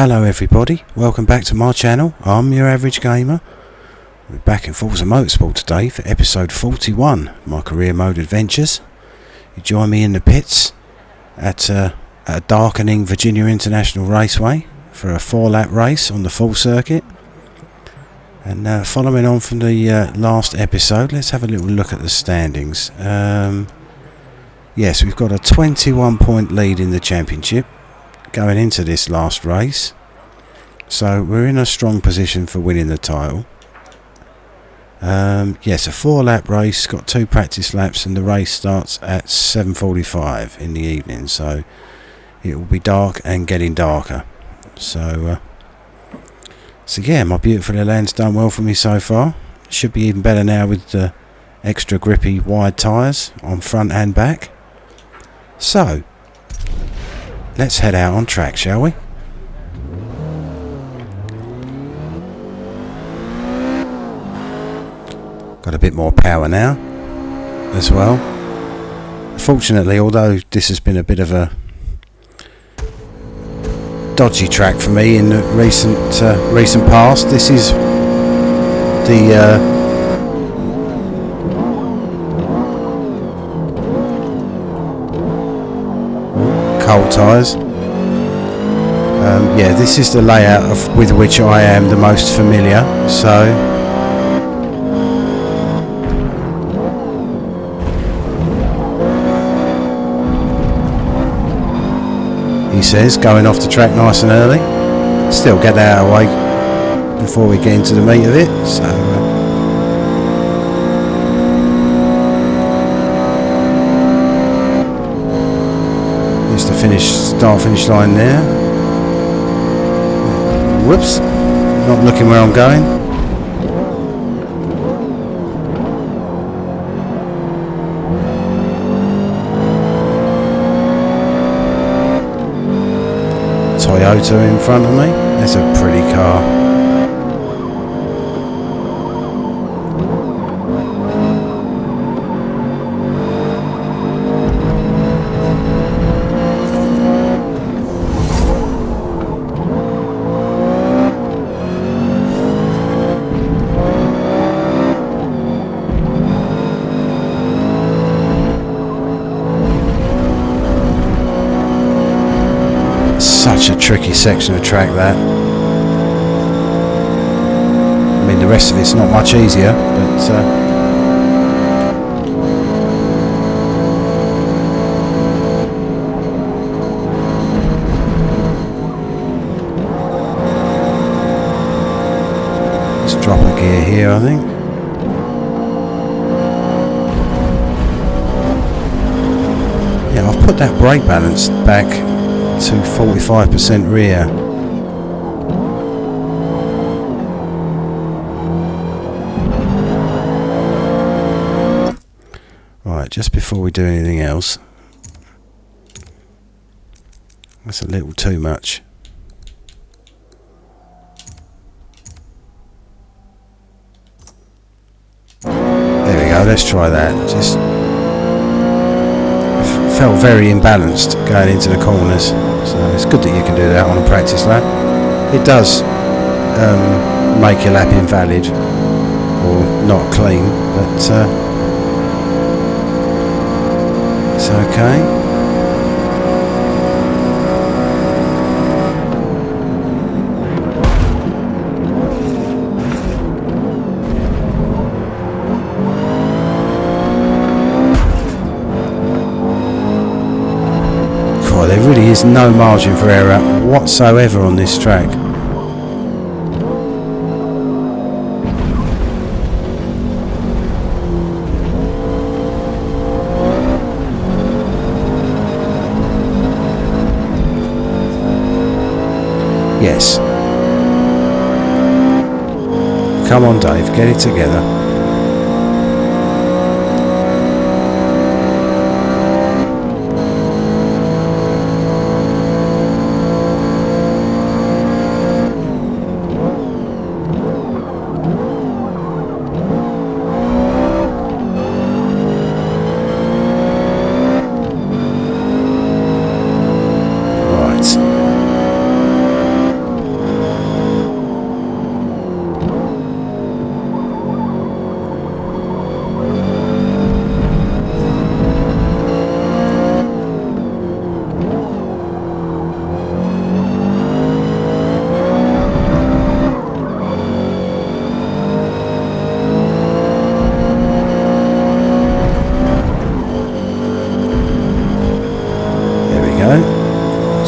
Hello everybody, welcome back to my channel. I'm your average gamer. We're back in Forza Motorsport today for episode 41, my career mode adventures. You join me in the pits at a darkening Virginia International Raceway for a 4-lap race on the full circuit. And following on from the last episode, let's have a little look at the standings. Yes, we've got a 21 point lead in the championship going into this last race, so we're in a strong position for winning the title. Yes, a 4-lap race, got 2 practice laps, and the race starts at 7:45 in the evening, so it will be dark and getting darker. So yeah, my beautiful Elan's done well for me so far. Should be even better now with the extra grippy wide tyres on front and back. So let's head out on track, shall we? Got a bit more power now as well. Fortunately, although this has been a bit of a dodgy track for me in the recent past, this is the cold tyres. Yeah, this is the layout with which I am the most familiar, so he says, going off the track nice and early. Still get that out of the way before we get into the meat of it, so the start finish line there. Whoops, not looking where I'm going. Toyota in front of me. That's a pretty car. Such a tricky section of track, that. I mean, the rest of it's not much easier, but let's drop a gear here, I think. Yeah, I've put that brake balance back to 45% rear. Right, just before we do anything else, that's a little too much. There we go, let's try that. Just felt very imbalanced going into the corners, so it's good that you can do that on a practice lap. It does make your lap invalid or not clean, but it's okay. There really is no margin for error whatsoever on this track. Yes. Come on, Dave, get it together.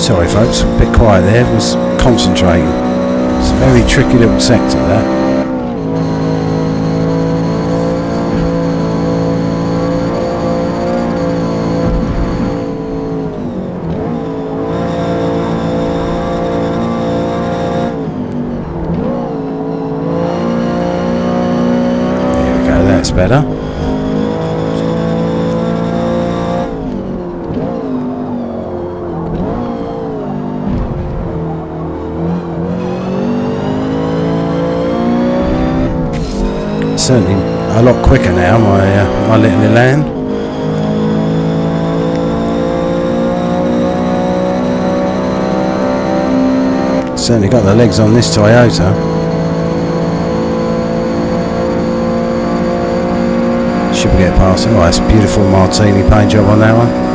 Sorry folks, a bit quiet there, was concentrating. It's a very tricky little sector that. There we go, that's better. Certainly a lot quicker now, my little Elan. Certainly got the legs on this Toyota. Should we get past it? Oh, that's a beautiful martini paint job on that one.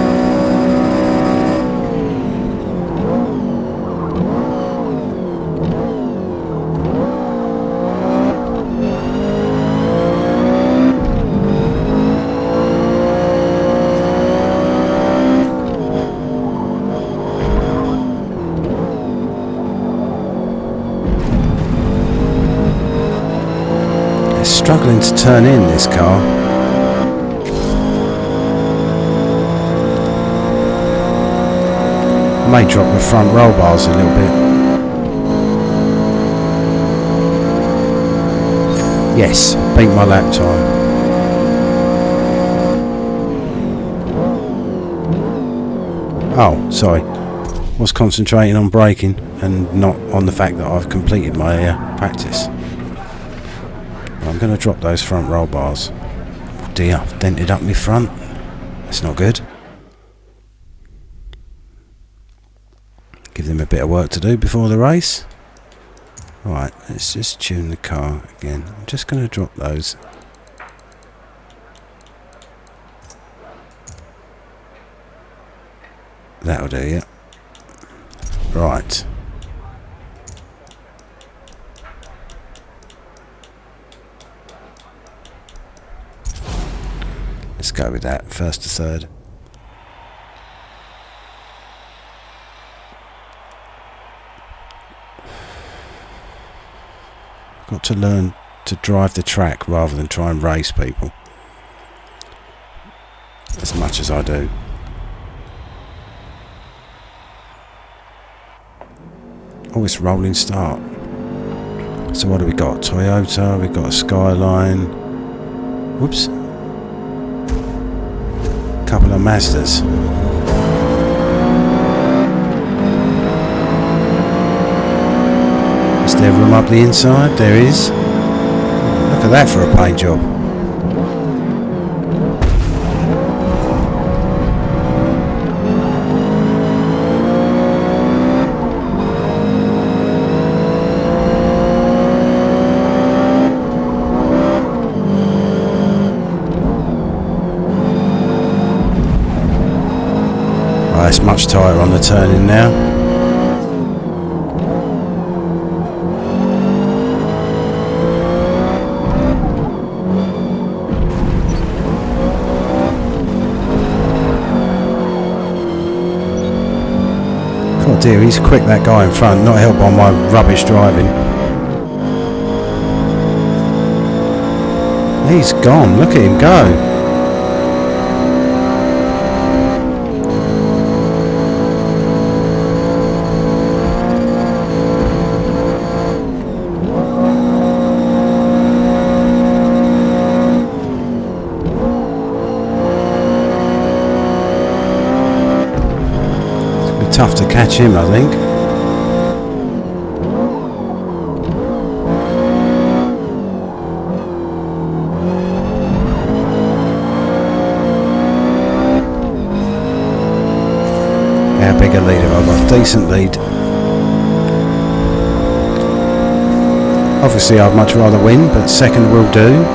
Struggling to turn in this car. May drop the front roll bars a little bit. Yes, beat my lap time. Oh, sorry. Was concentrating on braking and not on the fact that I've completed my practice. I'm going to drop those front roll bars. Oh dear, I've dented up my front. That's not good. Give them a bit of work to do before the race. Right, let's just tune the car again. I'm just going to drop those. That'll do, yeah. Right. Let's go with that, first to third. Got to learn to drive the track rather than try and race people. As much as I do. Oh, it's rolling start. So what do we got? Toyota, we got a Skyline. Whoops. Couple of Mazdas. Is there room up the inside? There is. Look at that for a paint job. It's much tighter on the turning now. God dear, he's quick, that guy in front, not helped by my rubbish driving. He's gone, look at him go. Tough to catch him, I think. How big a lead have I got? Decent lead. Obviously I'd much rather win, but second will do.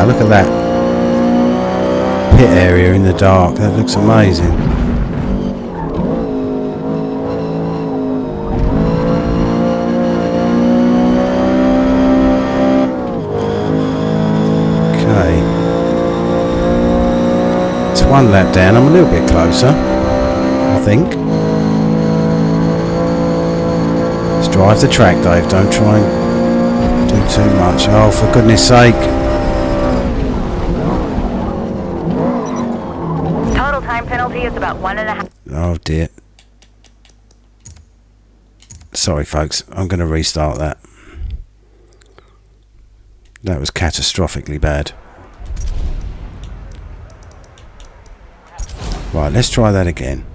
Wow, look at that pit area in the dark. That looks amazing. Okay. It's one lap down. I'm a little bit closer, I think. Let's drive the track, Dave. Don't try and do too much. Oh, for goodness sake. Total time penalty is about 1.5. Oh dear. Sorry folks, I'm going to restart that. That was catastrophically bad. Right, let's try that again.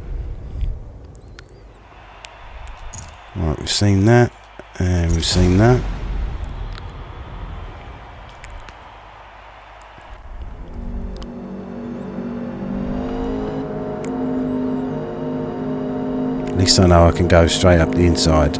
Right, we've seen that, and we've seen that. At least I know I can go straight up the inside.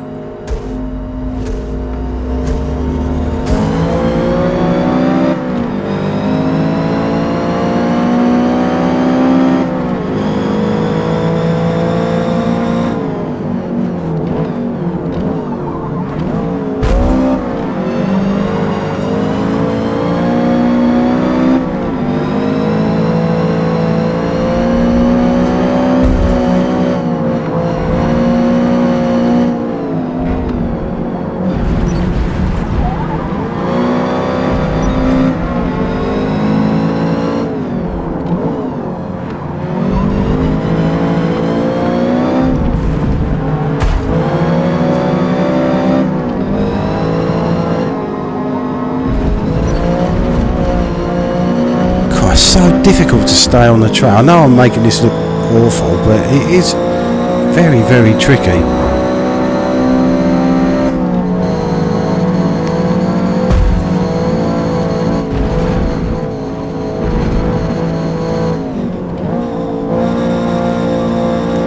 So difficult to stay on the track. I know I'm making this look awful, but it is very, very tricky.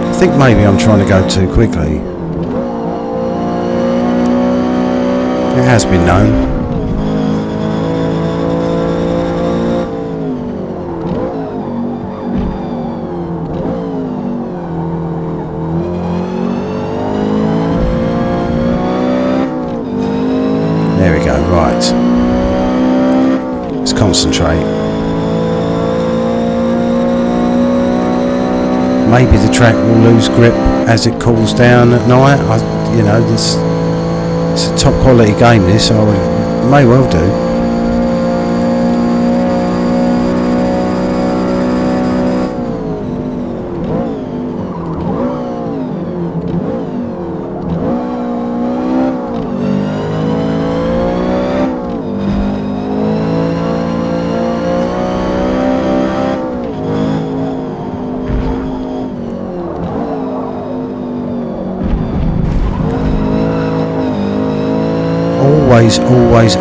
I think maybe I'm trying to go too quickly. It has been known. There we go, right. Let's concentrate. Maybe the track will lose grip as it cools down at night. You know, it's a top quality game this, so it may well do.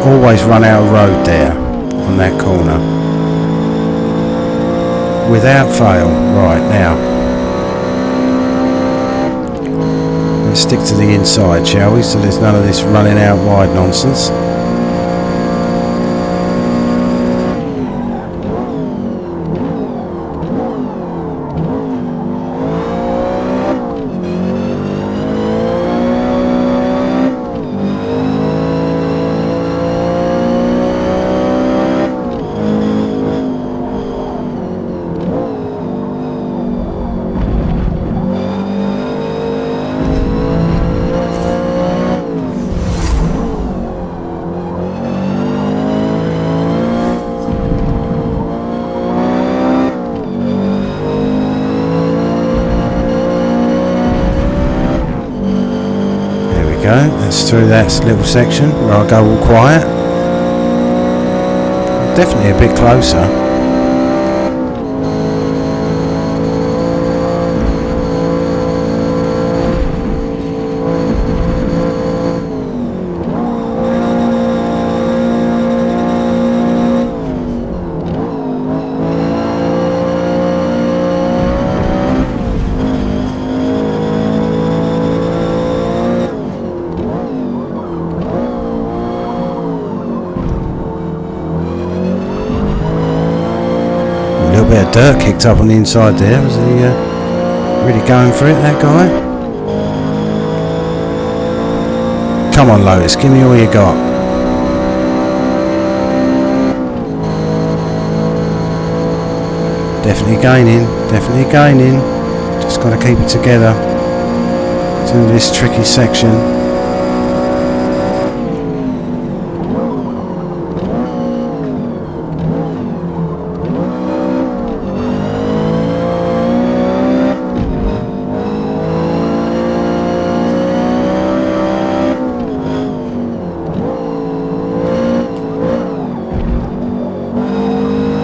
Always run our road there on that corner without fail. Right, now let's stick to the inside, shall we, so there's none of this running out wide nonsense. That's through that little section where I go all quiet. Definitely a bit closer. dirt kicked up on the inside there. Was he really going for it, that guy? Come on, Lotus, give me all you got. Definitely gaining, definitely gaining. Just got to keep it together through this tricky section.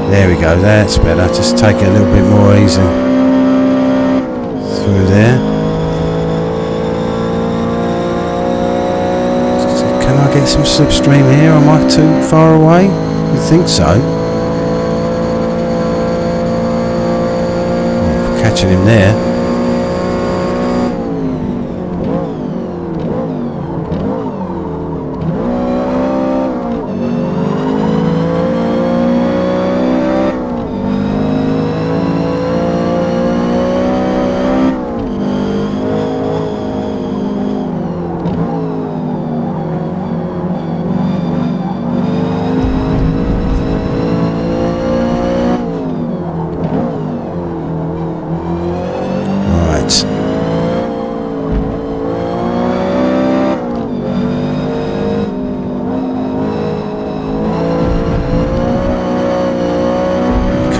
There we go, that's better. Just take it a little bit more easy through there. Can I get some slipstream here? Am I too far away? You think so? Oh, catching him there.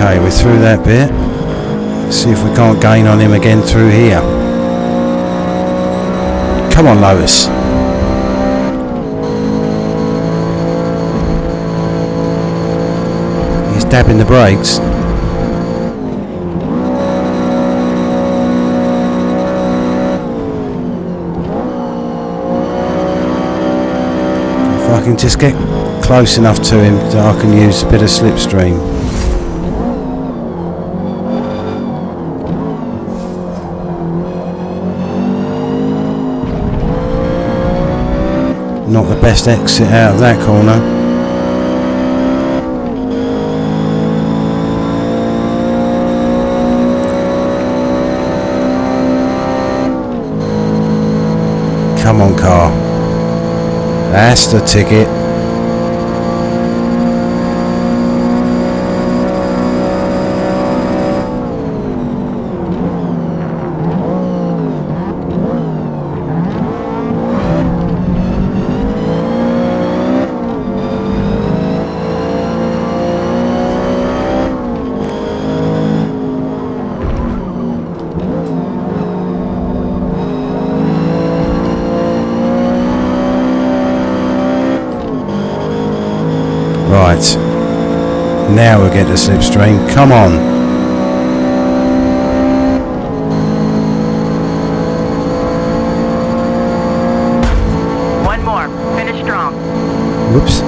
Okay, we're through that bit. Let's see if we can't gain on him again through here. Come on, Lotus. He's dabbing the brakes. If I can just get close enough to him that I can use a bit of slipstream. Not the best exit out of that corner. Come on, car. That's the ticket. Right, now we'll get the slipstream. Come on. One more. Finish strong. Whoops.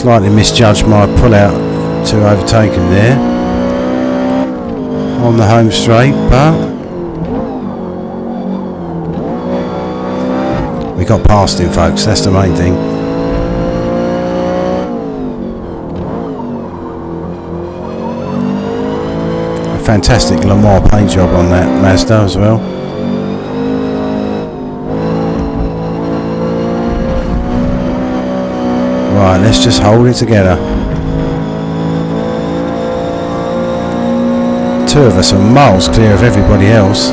Slightly misjudged my pull out to overtake him there. On the home straight, but we got past him, folks. That's the main thing. A fantastic Le Mans paint job on that Mazda as well. Right, let's just hold it together. Two of us are miles clear of everybody else.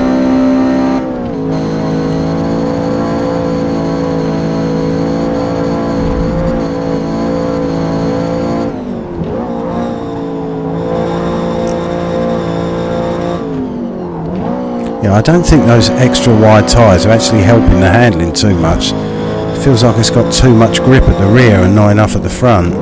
Yeah, I don't think those extra wide tyres are actually helping the handling too much. It feels like it's got too much grip at the rear and not enough at the front.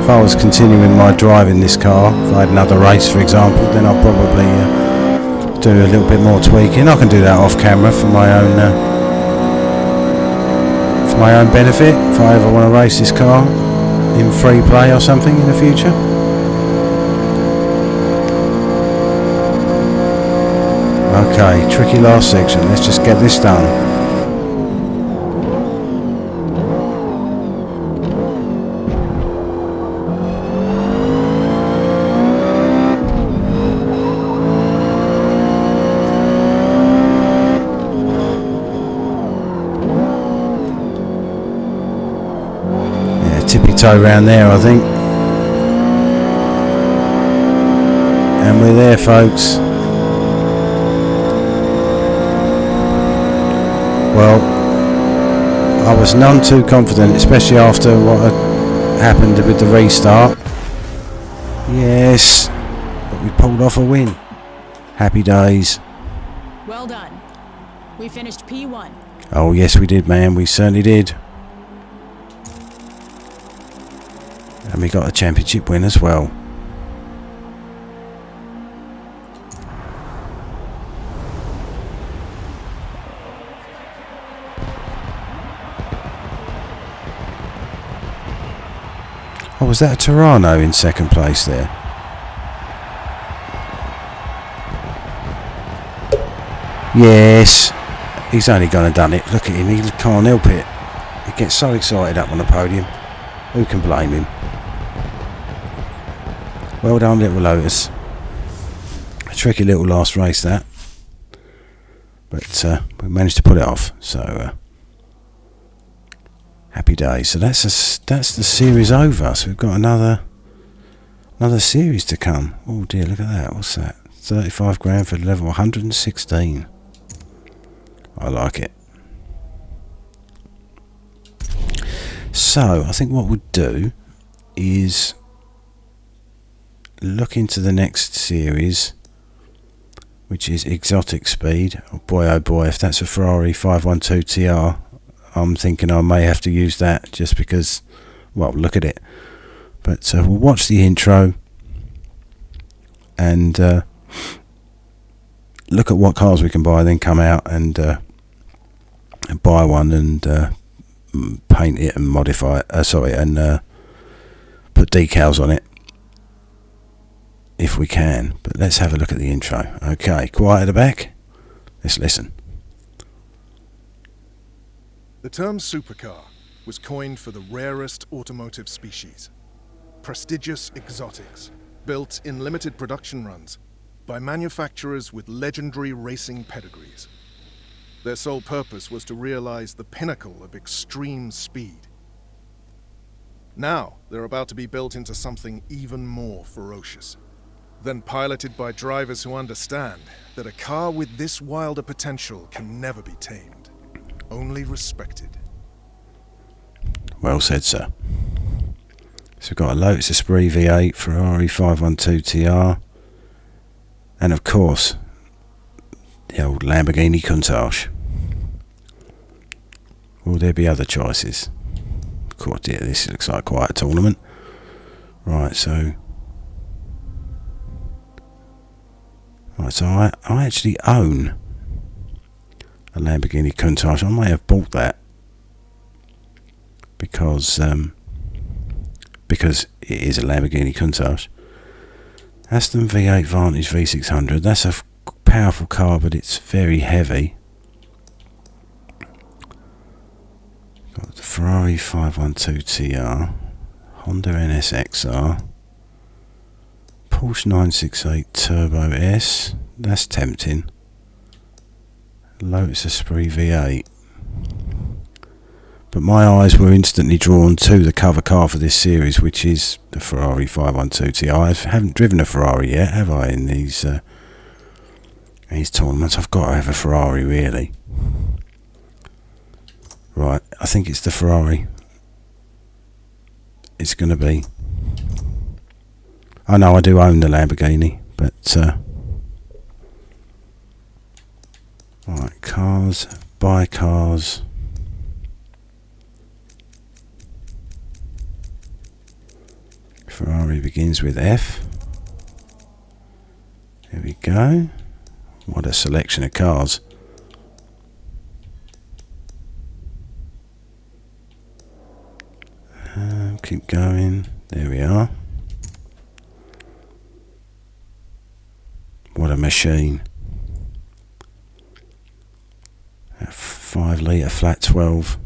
If I was continuing my drive in this car, if I had another race for example, then I'll probably do a little bit more tweaking. I can do that off camera for my own benefit if I ever want to race this car in free play or something in the future. Okay, tricky last section. Let's just get this done. Yeah, tippy toe round there, I think. And we're there, folks. Well, I was none too confident, especially after what had happened with the restart. Yes, but we pulled off a win. Happy days. Well done. We finished P1. Oh yes we did, man, we certainly did. And we got a championship win as well. Oh, was that a Tirano in second place there? Yes. He's only gone and done it. Look at him, he can't help it. He gets so excited up on the podium. Who can blame him? Well done, little Lotus. A tricky little last race, that. But we managed to pull it off. So, happy days. So that's the series over. So we've got another series to come. Oh dear, look at that. What's that? 35 grand for level 116. I like it. So I think what we'll do is look into the next series, which is exotic speed. Oh boy, if that's a Ferrari 512 TR, I'm thinking I may have to use that just because, well, look at it. But we'll watch the intro and look at what cars we can buy, then come out and buy one and paint it and modify it. And put decals on it if we can. But let's have a look at the intro. Okay, quiet at the back. Let's listen. The term supercar was coined for the rarest automotive species, prestigious exotics, built in limited production runs by manufacturers with legendary racing pedigrees. Their sole purpose was to realize the pinnacle of extreme speed. Now, they're about to be built into something even more ferocious, then piloted by drivers who understand that a car with this wilder potential can never be tamed, only respected. Well said, sir. So we've got a Lotus Esprit V8, Ferrari 512 TR, and of course, the old Lamborghini Countach. Will there be other choices? Of course, yeah, this looks like quite a tournament. Right, so I actually own a Lamborghini Countach. I may have bought that because it is a Lamborghini Countach. Aston V8 Vantage V600. That's a powerful car, but it's very heavy. Got the Ferrari 512 TR, Honda NSXR, Porsche 968 Turbo S. That's tempting. Lotus Esprit V8. But my eyes were instantly drawn to the cover car for this series, which is the Ferrari 512 TR. I haven't driven a Ferrari yet, have I, in these tournaments? I've got to have a Ferrari, really. Right, I think it's the Ferrari. It's going to be. I know I do own the Lamborghini, but right, cars, buy cars. Ferrari begins with F. There we go. What a selection of cars. keep going. There we are. What a machine. A 5 litre flat 12.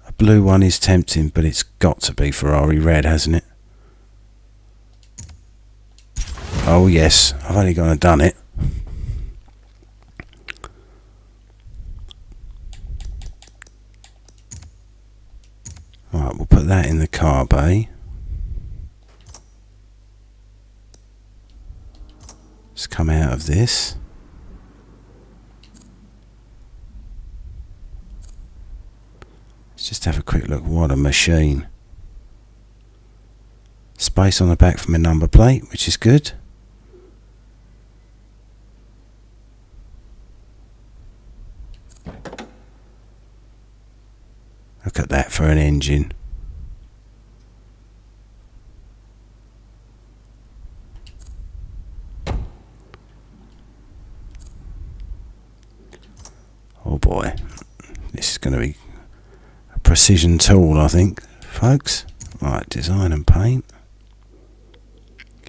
A blue one is tempting, but it's got to be Ferrari red, hasn't it? Oh yes, I've only gone and done it. Right, we'll put that in the car bay. Let's come out of this. Let's just have a quick look. What a machine. Space on the back for my number plate, which is good. Look at that for an engine. Oh boy, this is going to be a precision tool, I think, folks. Right, design and paint.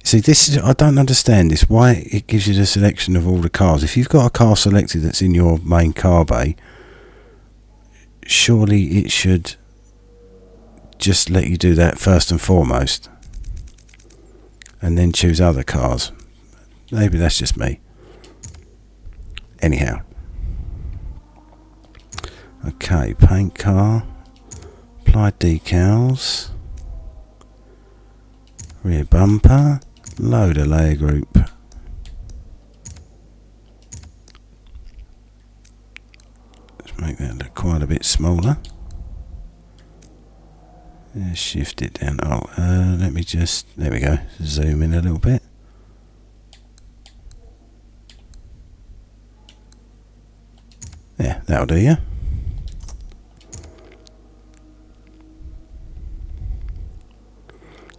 See, this is, I don't understand this. Why it gives you the selection of all the cars. If you've got a car selected that's in your main car bay, surely it should just let you do that first and foremost, and then choose other cars. Maybe that's just me. Anyhow. Okay, paint car, applied decals, rear bumper, loader layer group. Let's make that look quite a bit smaller. Yeah, shift it down. Oh, let me just, there we go, zoom in a little bit. Yeah, that'll do you.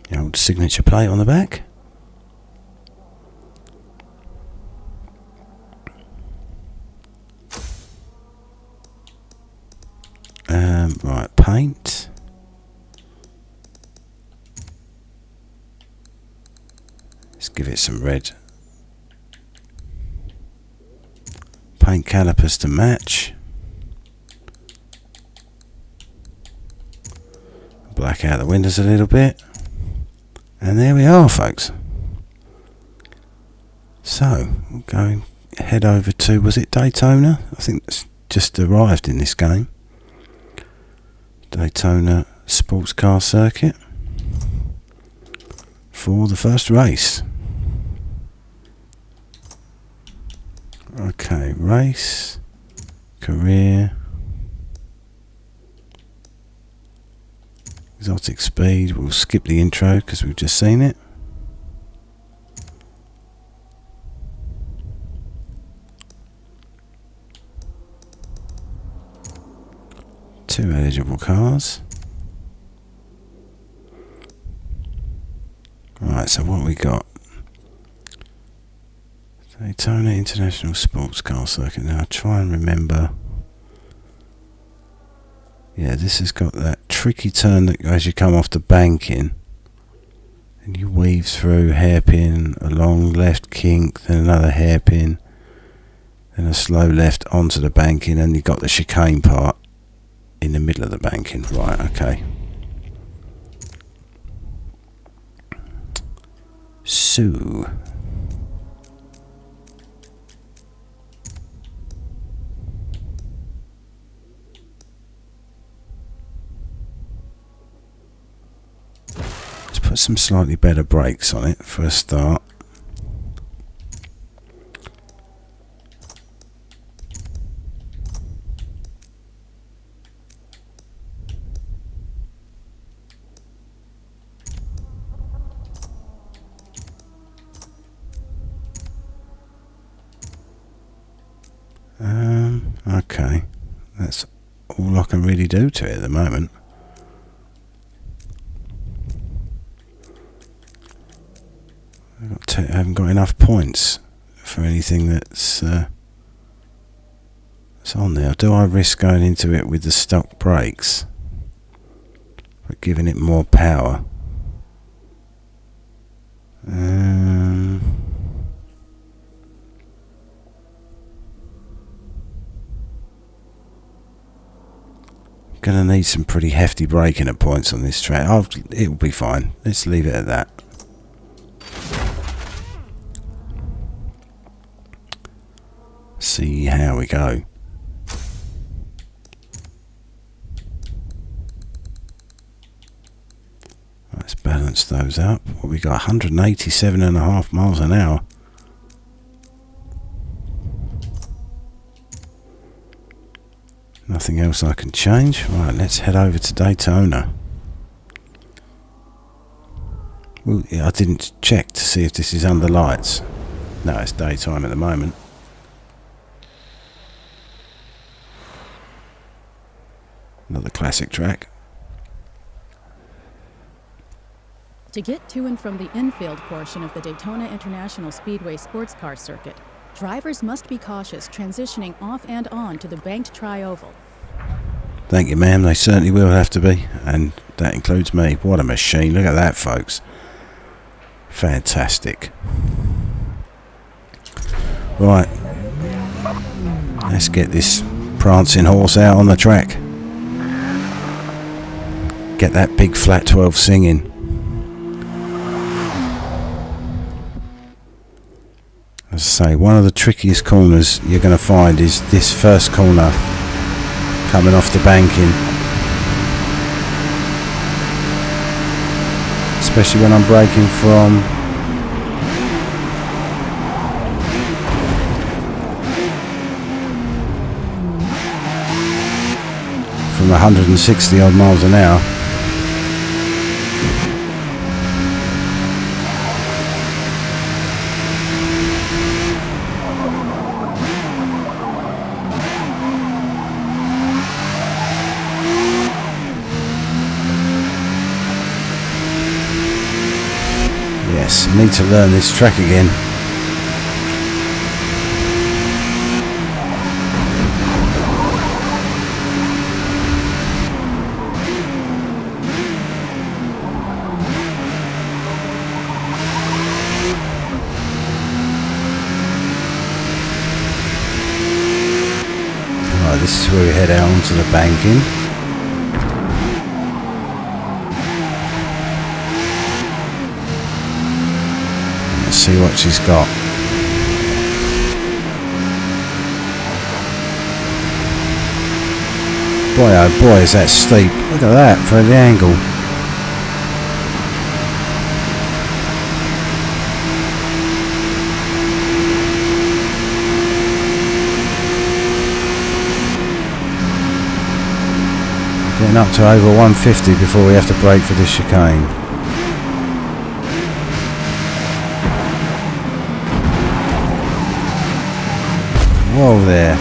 The old signature plate on the back. Right, paint. Let's give it some red. Paint calipers to match. Black out the windows a little bit. And there we are, folks. So, we'll go head over to, was it Daytona? I think it's just arrived in this game. Daytona sports car circuit for the first race. Okay, race, career, exotic speed. We'll skip the intro because we've just seen it. Two eligible cars. Right, so what we got? Daytona International Sports Car Circuit. Now I'll try and remember. Yeah, this has got that tricky turn that as you come off the banking, and you weave through hairpin, a long left kink, then another hairpin, then a slow left onto the banking, and you've got the chicane part in the middle of the banking. Right, okay. So let's put some slightly better brakes on it for a start. Okay, that's all I can really do to it at the moment. I haven't got enough points for anything that's It's on there. Do I risk going into it with the stock brakes, but giving it more power? Gonna need some pretty hefty braking at points on this track. It'll be fine. Let's leave it at that. See how we go. Let's balance those up. What we got? 187.5 miles an hour. Nothing else I can change. Right, let's head over to Daytona. Well, I didn't check to see if this is under lights. No, it's daytime at the moment. Another classic track. To get to and from the infield portion of the Daytona International Speedway sports car circuit, drivers must be cautious transitioning off and on to the banked tri-oval. Thank you, ma'am. They certainly will have to be, and that includes me. What a machine. Look at that, folks. Fantastic. Right. Let's get this prancing horse out on the track. Get that big flat 12 singing. As I say, one of the trickiest corners you're going to find is this first corner coming off the banking, especially when I'm braking from from 160 odd miles an hour. Yes, I need to learn this track again. Right, this is where we head out onto the banking. See what she's got. Boy, oh boy, is that steep. Look at that for the angle. Getting up to over 150 before we have to brake for this chicane. Whoa there.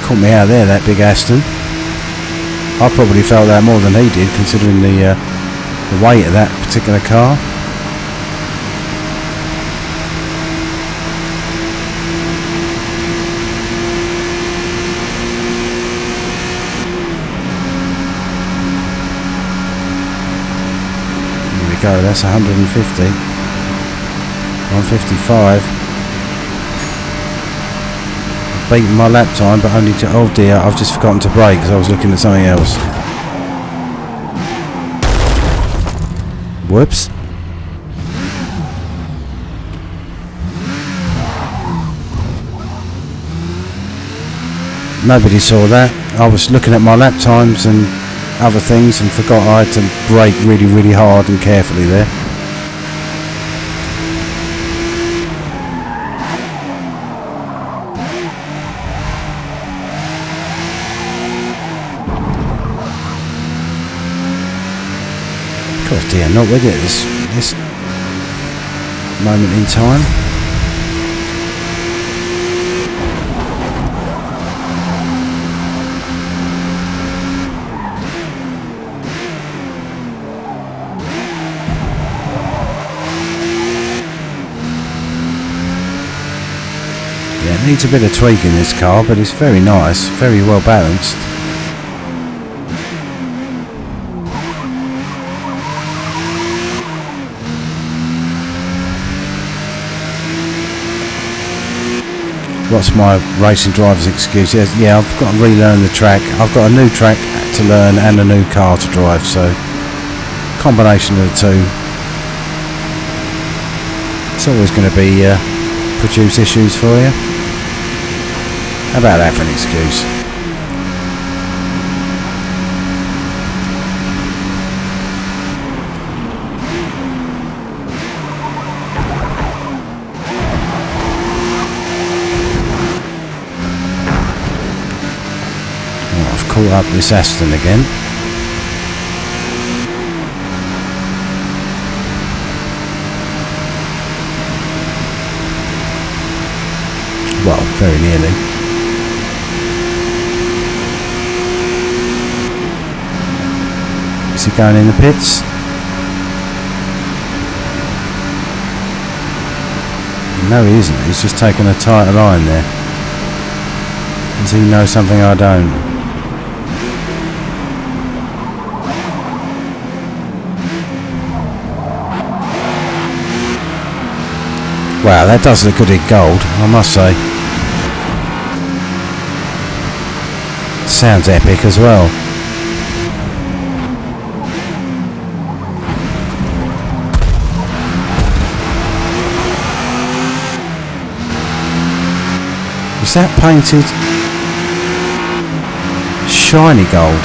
Caught me out there, that big Aston. I probably felt that more than he did, considering the weight of that particular car. Here we go, that's 150. 155. Beaten my lap time, but only to, oh dear, I've just forgotten to brake because I was looking at something else. Whoops. Nobody saw that. I was looking at my lap times and other things and forgot I had to brake really, really hard and carefully there. God dear, not with it this moment in time. Yeah, it needs a bit of tweaking, this car, but it's very nice, very well balanced. What's my racing driver's excuse? Yeah, I've got to relearn the track. I've got a new track to learn and a new car to drive, so combination of the two. It's always going to be produce issues for you. How about that for an excuse? Call up this Aston again. Well, very nearly. Is he going in the pits? No, he isn't. He's just taken a tighter line there. Does he know something I don't? Wow, that does look good in gold, I must say. Sounds epic as well. Is that painted shiny gold?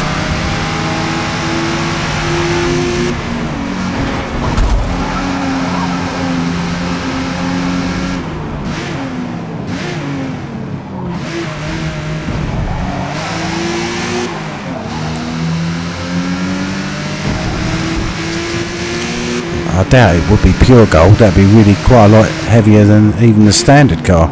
I doubt it would be pure gold. That'd be really quite a lot heavier than even the standard car.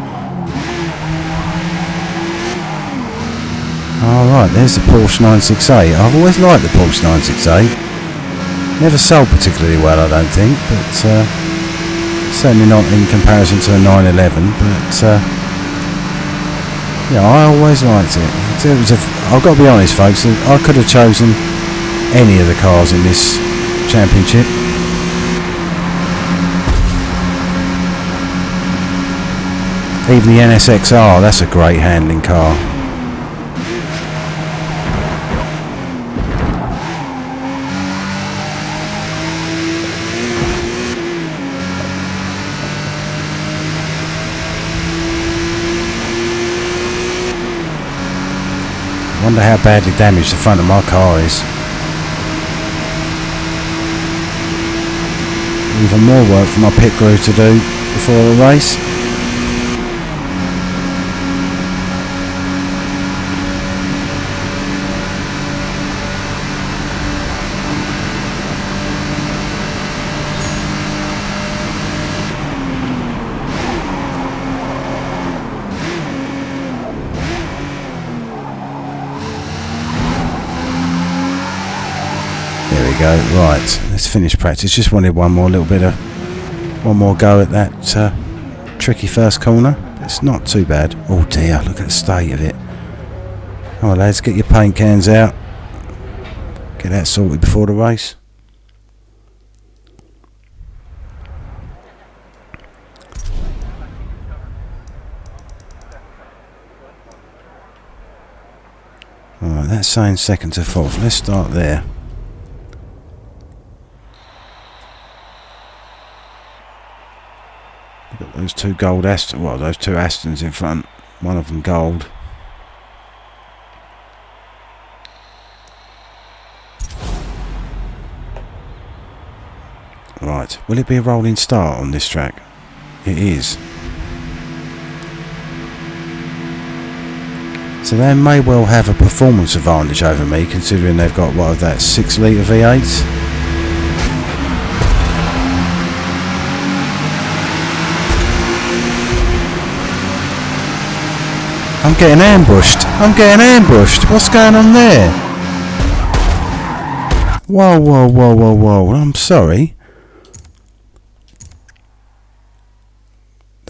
Alright, there's the Porsche 968. I've always liked the Porsche 968. Never sold particularly well, I don't think, but certainly not in comparison to a 911. But yeah, I always liked it. I've got to be honest, folks. I could have chosen any of the cars in this championship. Even the NSXR, that's a great handling car. Wonder how badly damaged the front of my car is. Even more work for my pit crew to do before the race. Go right, let's finish practice. Just wanted one more go at that tricky first corner. It's not too bad. Oh dear, look at the state of it. All right, lads, get your paint cans out, get that sorted before the race. All right, that's saying second to fourth. Let's start there. Those two gold Astons, well, those two Astons in front, one of them gold. Right, will it be a rolling start on this track? It is. So they may well have a performance advantage over me, considering they've got, what, that 6 litre V8. I'm getting ambushed. What's going on there? Whoa. I'm sorry.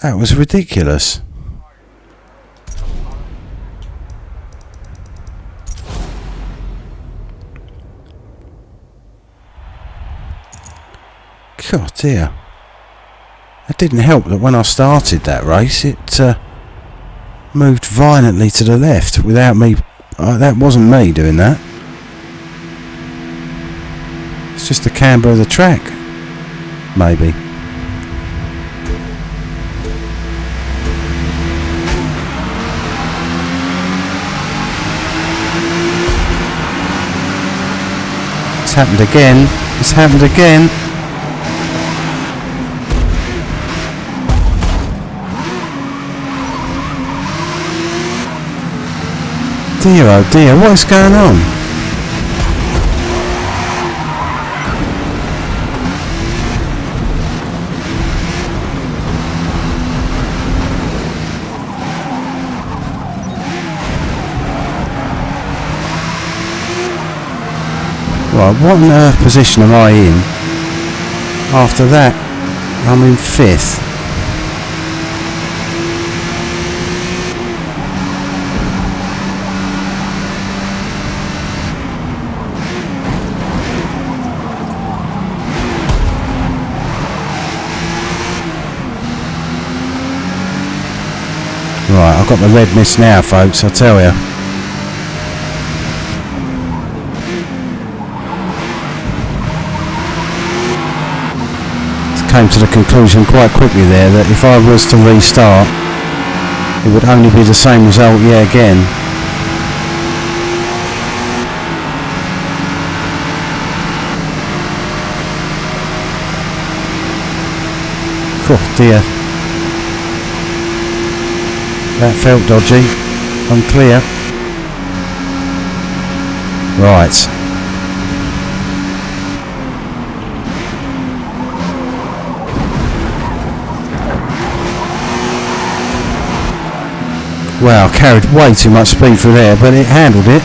That was ridiculous. God dear. It didn't help that when I started that race, it moved violently to the left without me. That wasn't me doing that. It's just the camber of the track, maybe. It's happened again. It's happened again. Dear oh dear, what is going on? Right, what on earth position am I in? After that, I'm in 5th. Right, I've got the red mist now, folks, I tell you. Came to the conclusion quite quickly there that if I was to restart, it would only be the same result yet again. Oh dear. That felt dodgy. Unclear. Right. Wow, carried way too much speed through there, but it handled it.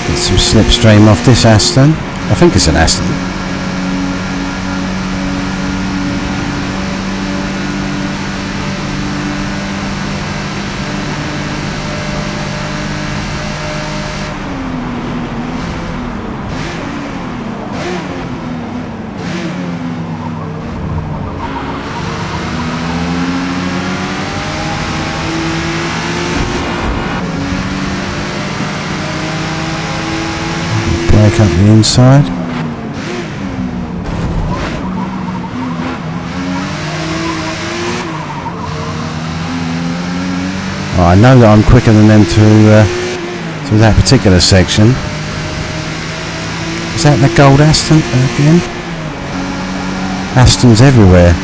Let's get some slipstream off this Aston. I think it's an Aston. Break up the inside. Oh, I know that I'm quicker than them to that particular section. Is that the gold Aston again? Astons everywhere.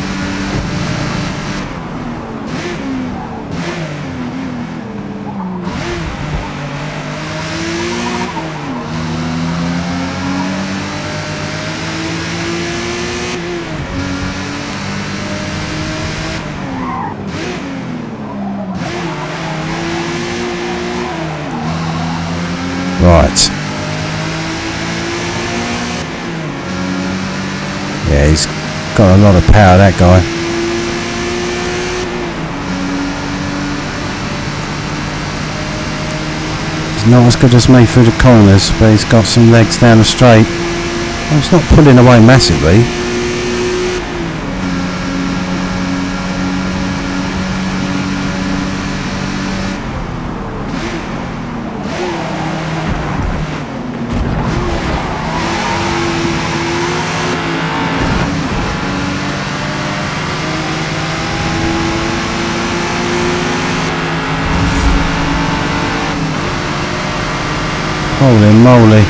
Right. Yeah, he's got a lot of power, that guy. He's not as good as me through the corners, but he's got some legs down the straight. Well, he's not pulling away massively. Holy moly.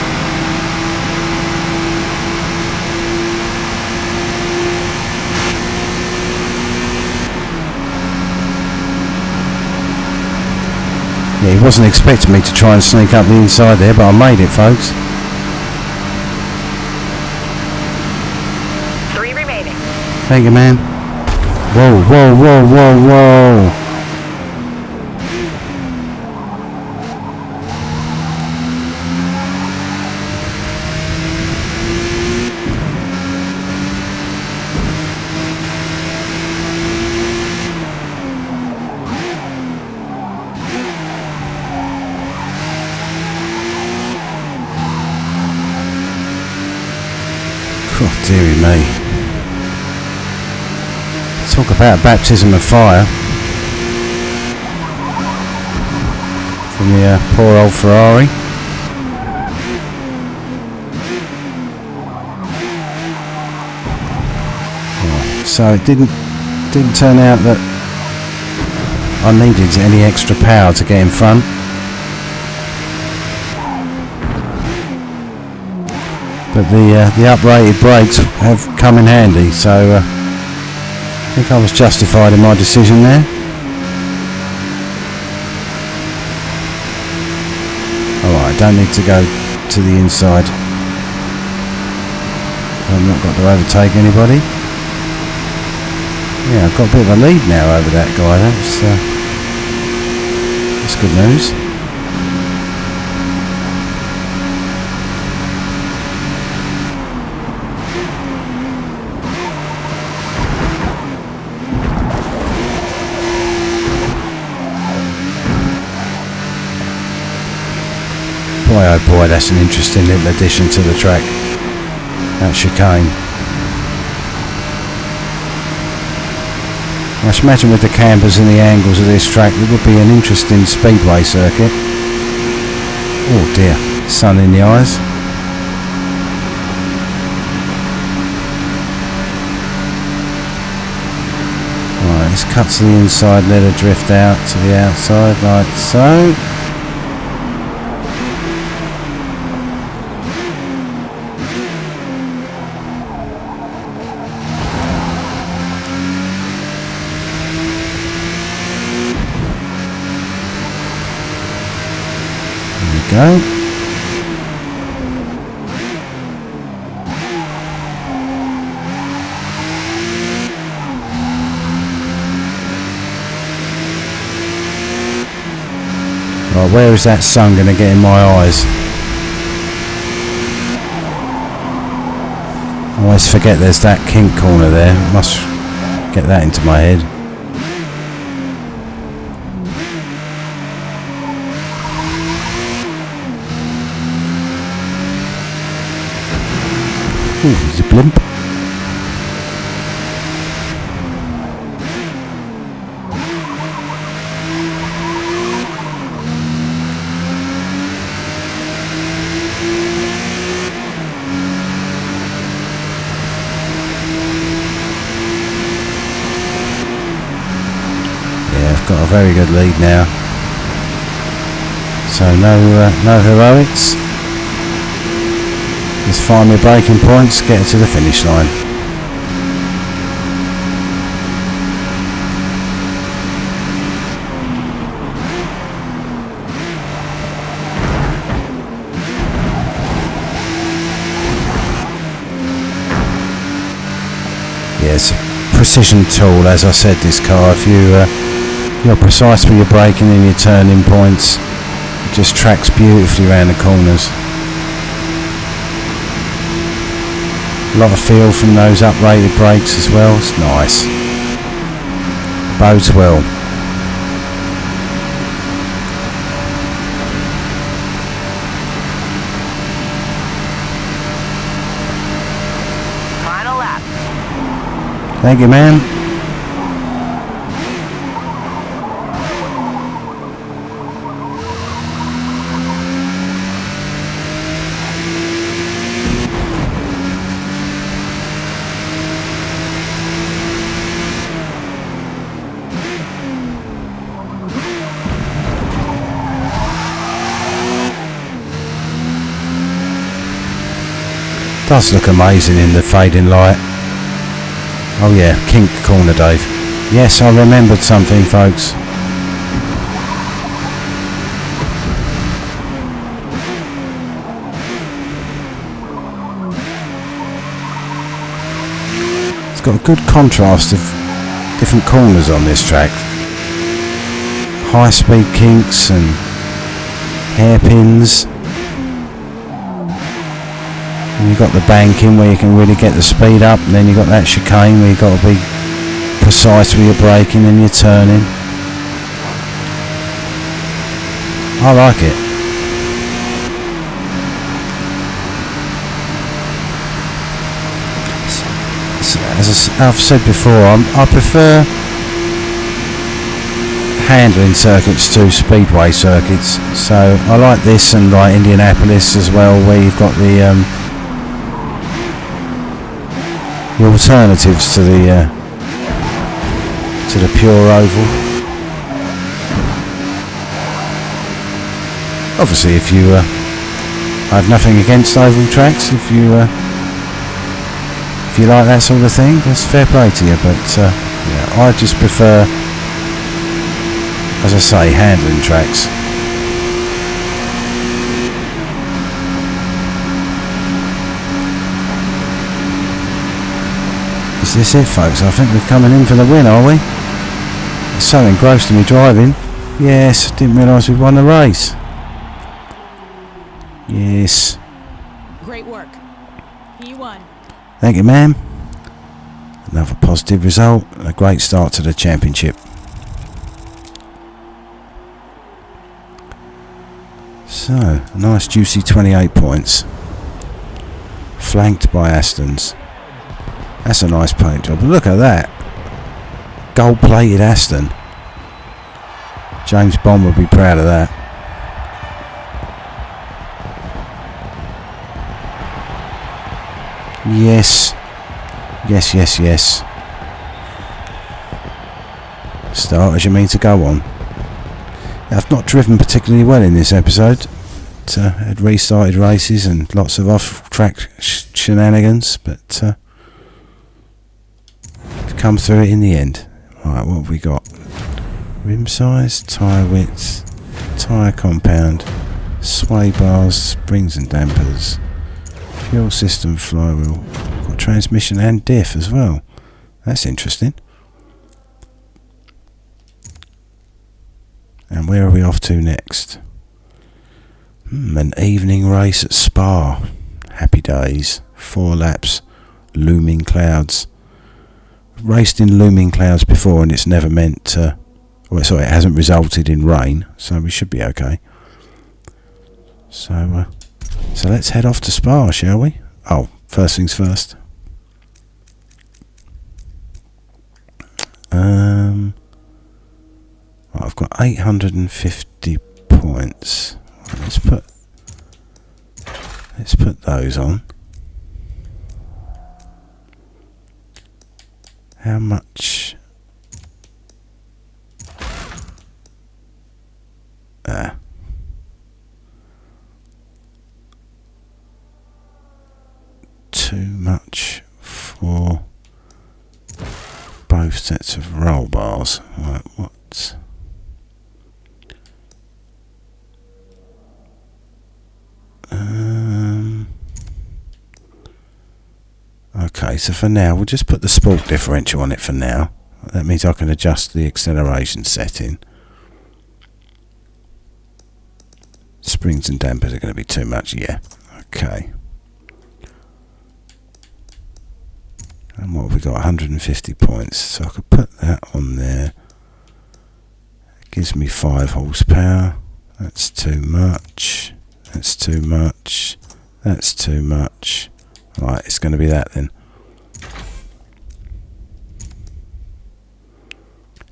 Yeah, he wasn't expecting me to try and sneak up the inside there, but I made it, folks. 3 remaining. Thank you, man. Whoa, whoa, whoa, whoa, whoa. dearie me. Talk about a baptism of fire from the poor old Ferrari. So it didn't turn out that I needed any extra power to get in front. But the uprated brakes have come in handy, so I think I was justified in my decision there. Alright, I don't need to go to the inside. I've not got to overtake anybody. Yeah, I've got a bit of a lead now over that guy. That's good news. Boy, oh boy, that's an interesting little addition to the track. That chicane. I should imagine with the cambers and the angles of this track, it would be an interesting speedway circuit. Oh dear, sun in the eyes. Right, let's cut to the inside, let her drift out to the outside like so. Go. Right, where is that sun going to get in my eyes? I always forget there's that kink corner there. Must get that into my head. Ooh, he's a blimp. Yeah, I've got a very good lead now. So no heroics. Just find my braking points, get it to the finish line. Yes, precision tool, as I said, this car. If you're precise with your braking and your turning points, it just tracks beautifully around the corners. A lot of feel from those uprated brakes as well. It's nice. Bodes well. Final lap. Thank you, man. Does look amazing in the fading light. Oh yeah, kink corner, Dave. Yes, I remembered something, folks. It's got a good contrast of different corners on this track. High speed kinks and hairpins. And you've got the banking where you can really get the speed up, and then you've got that chicane where you've got to be precise with your braking and your turning. I like it. as I've said before, I prefer handling circuits to speedway circuits. So I like this and like Indianapolis as well, where you've got the alternatives to the pure oval. Obviously, if you I have nothing against oval tracks, if you like that sort of thing, that's fair play to you. But yeah, I just prefer, as I say, handling tracks. Is this it, folks? I think we're coming in for the win, are we? I'm so engrossed in me driving. Yes, didn't realise we won the race. Yes. Great work. He won. Thank you, ma'am. Another positive result and a great start to the championship. So, a nice juicy 28 points. Flanked by Astons. That's a nice paint job. Look at that. Gold-plated Aston. James Bond would be proud of that. Yes. Yes, yes, yes. Start as you mean to go on. I've not driven particularly well in this episode. Had restarted races and lots of off-track shenanigans, but I've come through it in the end. Right, what have we got? Rim size, tyre width, tyre compound, sway bars, springs and dampers, fuel system, flywheel, got transmission and diff as well. That's interesting. And where are we off to next? An evening race at Spa. Happy days. 4 laps. Looming clouds. Raced in looming clouds before and it's never meant to... Well, sorry, it hasn't resulted in rain, so we should be okay. So let's head off to Spa, shall we? Oh, first things first. I've got 850 points. Let's put those on. How much? Too much for both sets of roll bars. Right, what? Okay, so for now we'll just put the sport differential on it for now. That means I can adjust the acceleration setting. Springs and dampers are going to be too much, yeah. Okay. And what have we got? 150 points. So I could put that on there. It gives me 5 horsepower. That's too much. That's too much. That's too much. Right, it's going to be that then.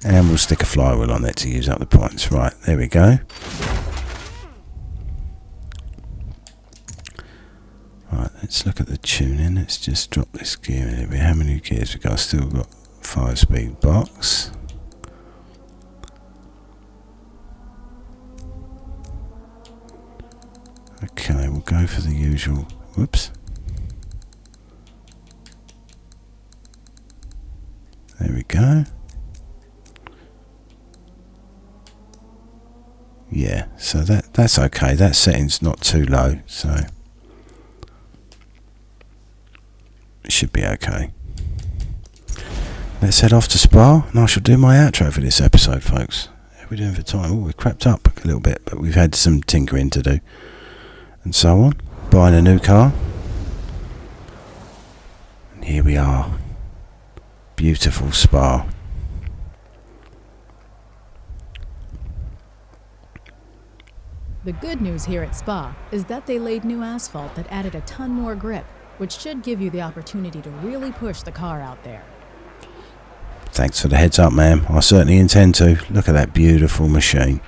And we'll stick a flywheel on there to use up the points. Right, there we go. Right, let's look at the tuning. Let's just drop this gear in. How many gears we got? Still got 5-speed box. Okay, we'll go for the usual. Whoops. There we go. Yeah, so that's okay. That setting's not too low, so it should be okay. Let's head off to Spa, and I shall do my outro for this episode, folks. How are we doing for time? Oh, we've crept up a little bit, but we've had some tinkering to do, and so on. Buying a new car, and here we are. Beautiful Spa. The good news here at Spa is that they laid new asphalt that added a ton more grip, which should give you the opportunity to really push the car out there. Thanks for the heads up, ma'am. I certainly intend to. Look at that beautiful machine.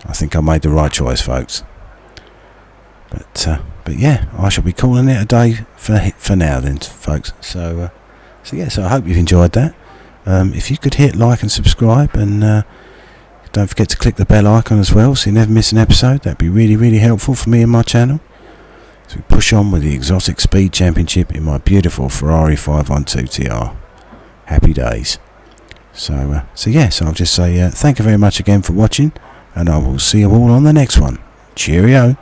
I think I made the right choice, folks. But yeah, I shall be calling it a day for now then, folks. So I hope you've enjoyed that. If you could hit like and subscribe, and don't forget to click the bell icon as well so you never miss an episode. That'd be really, really helpful for me and my channel. So we push on with the Exotic Speed Championship in my beautiful Ferrari 512 TR. Happy days. So I'll just say thank you very much again for watching, and I will see you all on the next one. Cheerio.